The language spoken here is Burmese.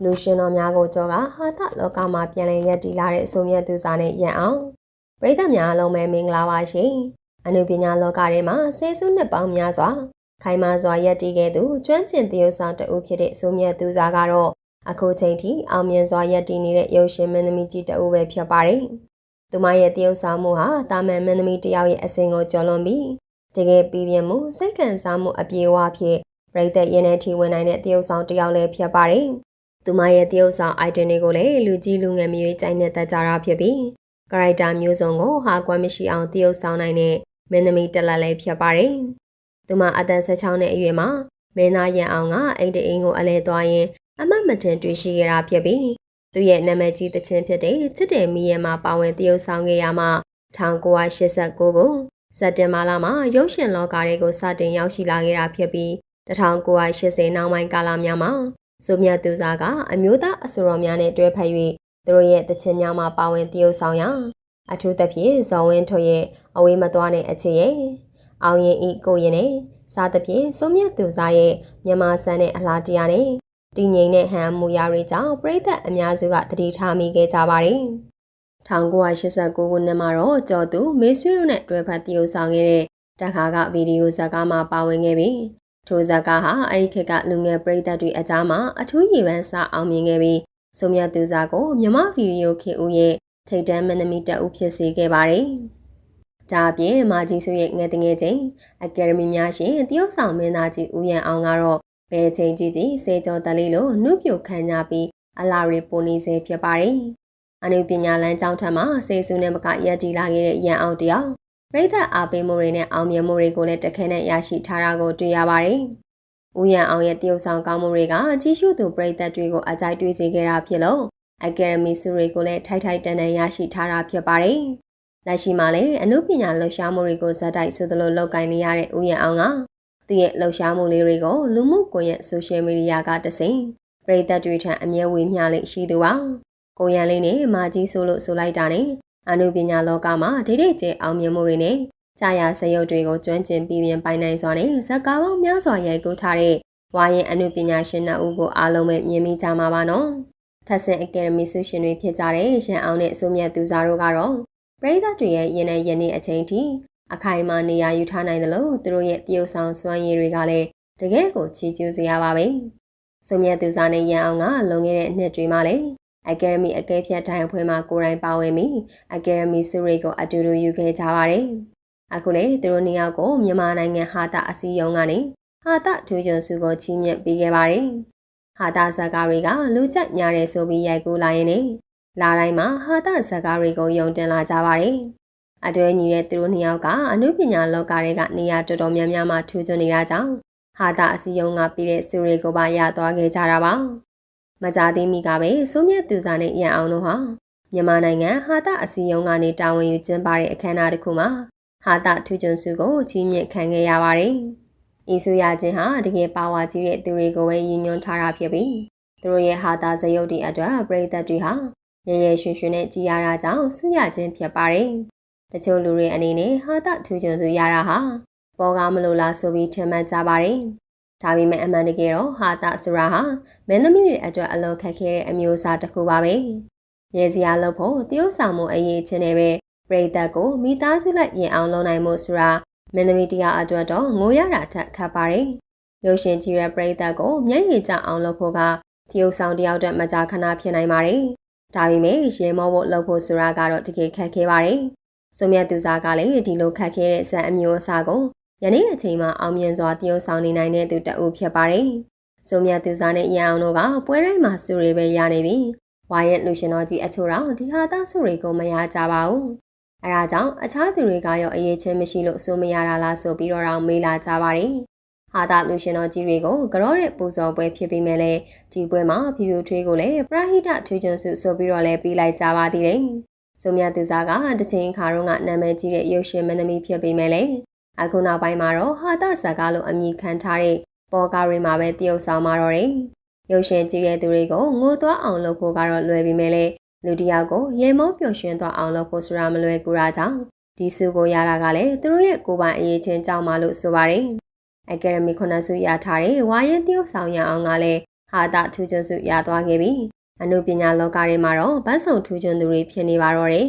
လူရှင်တော်များကိုကြောကဟာသလောကမှာပြန်လည်ရပ်တည်လာတဲ့အဆိုမြတ်သူစားနဲ့ရန်အောင်ပရိသတ်များအလုံးပဲမင်္ဂလာပါရှင်အနုပညာလောကထဲမှာဆယ်စုနှစ်ပေါင်းများစွာခိုင်မာစွာရပ်တည်ခဲ့သူကျွမ်းကျင်သရုပ်ဆောင်တဦးဖြစ်တဲ့အဆိုမြတ်သူစားကတော့အခုချိန်ထိအောင်မြင်စွာရပ်တည်နေတဲ့ရုပ်ရှင်မင်းသမီးကြီးတဦးပဲဖြစ်ပါတယ်သူမရဲ့သရုပ်ဆောင်မှုဟာတာမန်မင်းသမီးတယောက်ရဲ့အစဉ်ကိုကျော်လွန်ပြီးတကယ်ပြည်ပြင်းမှုစိတ်ခံစားမှုအပြေအဝဖြစ်ပရိသတ်ရင်ထဲထိဝင်နိုင်တဲ့သရုပ်ဆောင်တယောက်လည်းဖြစ်ပါတယ်သူမရဲ့သရုပ်ဆောင် item တွေကိုလည်းလူကြီးလူငယ်မျိုးကြိုက်နေတတ်ကြတာဖြစ်ပြီးကာရိုက်တာမျိုးစုံကိုဟာကွက်မရှိအောင်သရုပ်ဆောင်နိုင်တဲ့မင်းသမီးတက်လက်လည်းဖြစ်ပါတယ်။သူမအသက်16နှစ်အရွယ်မှာမင်းသားရန်အောင်ကအိမ်တအိမ်ကိုအလဲသွားရင်အမတ်မတင်တွေ့ရှိခဲ့တာဖြစ်ပြီးသူရဲ့နာမည်ကြီးသချင်းဖြစ်တဲ့ချစ်တယ်မီးရဲမှာပါဝင်သရုပ်ဆောင်ခဲ့ရမှ1989ကိုစက်တင်ဘာလမှာရုပ်ရှင်လောကတွေကိုစတင်ရောက်ရှိလာခဲ့တာဖြစ်ပြီး1980နောက်ပိုင်းကာလများမှာဆိုမြတ်သူစားကအမျိုးသားအဆိုတော်များနဲ့တွဲဖက်၍သူတို့ရဲ့သချင်းများမှာပါဝင်သရုပ်ဆောင်ရာအထူးသဖြင့်ဇော်ဝင်းထွဋ်ရဲ့အဝေးမသွားတဲ့အခြေရဲ့အောင်ရင်ဤကိုရင်နဲ့စားသဖြင့်ဆိုမြတ်သူစားရဲ့မြန်မာဆန်တဲ့အလားတရားနဲ့တည်ငြိမ်တဲ့ဟန်မူရာတွေကြောင့်ပရိသတ်အများစုကသတိထားမိခဲ့ကြပါတယ်1989ခုနှစ်မှာတော့ကျော်သူမေဆွေတို့နဲ့တွဲဖက်သရုပ်ဆောင်ခဲ့တဲ့တခါကဗီဒီယိုဇာတ်ကားမှာပါဝင်ခဲ့ပြီးထိုဇာတ်ကားဟာအဲ့ဒီခေတ်ကလူငယ်ပရိသတ်တွေအကြားမှာအထူးရည်ပန်းစားအောင်မြင်ခဲ့ပြီးဆိုမြတ်သူစားကိုမြမဗီဒီယိုခေတ်ဦးရဲ့ထိပ်တန်းမင်းသမီးတဦးဖြစ်စေခဲ့ပါတယ်။ဒါအပြင်မာကြီးစုရဲ့ငယ်တငယ်ချင်းအကယ်ဒမီများရှင်တရုတ်ဆောင်မင်းသားကြီးဦးရန်အောင်ကတော့ဘယ်ချိန်ကြီးကြီးစေကျော်တလေးလိုနှုတ်ပြခမ်းကြပြီးအလားရီပိုနေစေဖြစ်ပါတယ်။အနုပညာလမ်းကျောင်းထက်မှာစေစုနဲ့မကရက်တီလာခဲ့တဲ့ရန်အောင်တယောက်ပရိသတ်အားပေးမှုတွေနဲ့အောင်မြင်မှုတွေကိုလည်းတခဲနဲ့ရရှိထားတာကိုတွေ့ရပါတယ်။ဦးရန်အောင်ရဲ့တရုတ်ဆောင်ကောင်းမှုတွေကကြီးစုသူပရိသတ်တွေကိုအကြိုက်တွေ့စေခဲ့တာဖြစ်လို့အကယ်ဒမီဆုတွေကိုလည်းထိုက်ထိုက်တန်တန်ရရှိထားတာဖြစ်ပါတယ်။လက်ရှိမှာလည်းအနုပညာလှူရှားမှုတွေကိုဇက်တိုက်ဆိုသလိုလုပ်ကိုင်နေရတဲ့ဦးရန်အောင်ကသူရဲ့လှူရှားမှုလေးတွေကိုလူမှုကွန်ရက်ဆိုရှယ်မီဒီယာကတဆင့်ပရိသတ်တွေထံအမြဲဝေမျှလေးရှိသူပါ။ကိုရန်လေးနဲ့မာကြီးဆိုလို့ဆိုလိုက်တာနဲ့အနုပညာလောကမှာဒိဋ္ဌိကျအောင်မြင်မှုတွေနဲ့ကြာရစရုပ်တွေကိုကျွမ်းကျင်ပြီးပြင်ပိုင်နိုင်စွာနဲ့ဇာတ်ကားပေါင်းများစွာရိုက်ကူးထားတဲ့ဝါရင်အနုပညာရှင်နှစ်ဦးကိုအားလုံးပဲမြင်မိကြမှာပါနော်။ထပ်ဆင့်အကယ်ဒမီဆုရှင်တွေဖြစ်ကြတဲ့ရန်အောင်နဲ့အစိုးမြတ်သူစားတို့ကတော့ပရိသတ်တွေရဲ့ရင်နဲ့ရင်းနေအချိန်ထိအခိုင်အမာနေရာယူထားနိုင်တယ်လို့သူတို့ရဲ့တရုပ်ဆောင်စွမ်းရည်တွေကလည်းတကယ်ကိုချီးကျူးစရာပါပဲ။ဆိုမြတ်သူစားနဲ့ရန်အောင်ကလွန်ခဲ့တဲ့နှစ်တွေမှာလည်းအကယ်ဒမီအကဲဖြတ်တိုင်းအဖွဲ့မှာကိုယ်တိုင်ပါဝင်ပြီးအကယ်ဒမီဆုတွေကိုအတူတူယူခဲ့ကြပါတယ်။အခုလေသူတို့နှစ်ယောက်ကိုမြန်မာနိုင်ငံဟာတာအစည်းအရုံးကနေဟာတာထူးချွန်ဆုကိုချီးမြှင့်ပေးခဲ့ပါတယ်။ဟာတာဇာကားတွေကလူကြိုက်များတဲ့ဆိုပြီးရိုက်ကူးလာရင်လည်းလာတိုင်းမှာဟာတာဇာကားတွေကိုယုံတင်လာကြပါတယ်။အတွဲညီတဲ့သူတို့နှစ်ယောက်ကအနုပညာလောကတွေကနေရာတော်တော်များများမှာထူးချွန်နေတာကြောင့်ဟာတာအစည်းအရုံးကပြီးတဲ့ဆုတွေကိုပါရသွားခဲ့ကြတာပါ။မကြသေးမီကပဲဆိုမြတ်သူစားနဲ့ရန်အောင်တို့ဟာမြန်မာနိုင်ငံဟာတာအစည်းအရုံးကနေတာဝန်ယူကျင်းပတဲ့အခမ်းအနားတစ်ခုမှာဟာတာထူးချွန်ဆုကိုချီးမြှင့်ခံခဲ့ရပါတယ်။ဤဆုရခြင်းဟာတကယ်ပါဝါကြီးတဲ့သူတွေကိုပဲရည်ညွှန်းထားတာဖြစ်ပြီးသူတို့ရဲ့ဟာတာဇယုတ်တွေအတွက်ပရိသတ်တွေဟာရဲရဲရွှင်ရွှင်နဲ့ကြည်ရတာကြောင့်ဆုရခြင်းဖြစ်ပါတယ်။တချို့လူတွေအနေနဲ့ဟာတာထူးချွန်ဆုရတာဟာပေါ်ကားမလို့လားဆိုပြီးထင်မှတ်ကြပါတယ်။ဒါပေမဲ့အမှန်တကယ်တော့ဟာတာဆိုတာဟာမင်းသမီးတွေအတွက်အလွန်ခက်ခဲတဲ့အမျိုးအစားတစ်ခုပါပဲ။ရဲစရာလုပ်ဖို့တရုပ်ဆောင်မှုအရေးချင်းတွေပဲပရိသတ်ကိုမိသားစုလိုက်ရင်အောင်လုပ်နိုင်မှုဆိုတာမင်းသမီးတရားအတွက်တော့ငိုရတာထက်ခက်ပါတယ်။ရုပ်ရှင်ကြည့်ရပရိသတ်ကိုမျက်ရည်ကျအောင်လုပ်ဖို့ကတရုပ်ဆောင်တယောက်တည်းမကြာခဏဖြစ်နိုင်ပါတယ်။ဒါပေမဲ့ရေမောဖို့လုပ်ဖို့ဆိုတာကတော့တကယ်ခက်ခဲပါတယ်။ဆိုမြတ်သူစားကလည်းဒီလိုခက်ခဲတဲ့ဇာတ်အမျိုးအစားကိုယနေ့အချိန်မှာအောင်မြင်စွာတရုပ်ဆောင်နေနိုင်တဲ့သူတဦးဖြစ်ပါတယ်။ဆိုမြတ်သူစားနဲ့ရန်အောင်တို့ကပွဲတိုင်းမှာစုတွေပဲရနေပြီ။ဝါရဲ့လူရှင်တော်ကြီးအချို့တော့ဒီဟာတာစုတွေကိုမရကြပါဘူး။အဲဒါကြောင့်အခြားသူတွေကရောအရေးချင်းမရှိလို့ဆိုမရတာလားဆိုပြီးတော့မေးလာကြပါတယ်။ဟာတာလူရှင်တော်ကြီးတွေကိုကြောတဲ့ပူဇော်ပွဲဖြစ်ပြီးမဲ့လေဒီပွဲမှာဖြူဖြူထွေးကိုလည်းပရဟိတထူးချွန်ဆုဆိုပြီးတော့လည်းပေးလိုက်ကြပါသေးတယ်။ဆိုမြတ်သူစားကတစ်ချိန်ခါတော့ကနာမည်ကြီးတဲ့ရုပ်ရှင်မင်းသမီးဖြစ်ပြီးမဲ့လေအခုနောက်ပိုင်းမှာတော့ဟာတာဇာကားလို့အမည်ခံထားတဲ့ပေါ်ကားတွေမှာပဲတရုပ်ဆောင်မှာတော့တယ်။ရုပ်ရှင်ကြည့်တဲ့သူတွေကိုငိုသွားအောင်လုပ်ဖို့ကတော့လွယ်ပြီးမဲ့လေလူတယောက်ကိုရေမောပျော်ရွှင်သွားအောင်လုပ်ဖို့ဆိုတာမလွယ်ကူတာကြောင့်ဒီဆုကိုရတာကလည်းသူတို့ရဲ့ကိုယ်ပိုင်အရေးချင်းကြောင့်မှလို့ဆိုပါတယ်။အကယ်ဒမီခုနဆုရထားတဲ့ဝါရင်တရုပ်ဆောင်ရအောင်ကလည်းဟ ဟာတာထူးချွန်စုရသွားခဲ့ပြီအနုပညာလောကတွေမှာတော့ဗတ်ဆုံထူးချွန်သူတွေဖြစ်နေပါတော့တယ်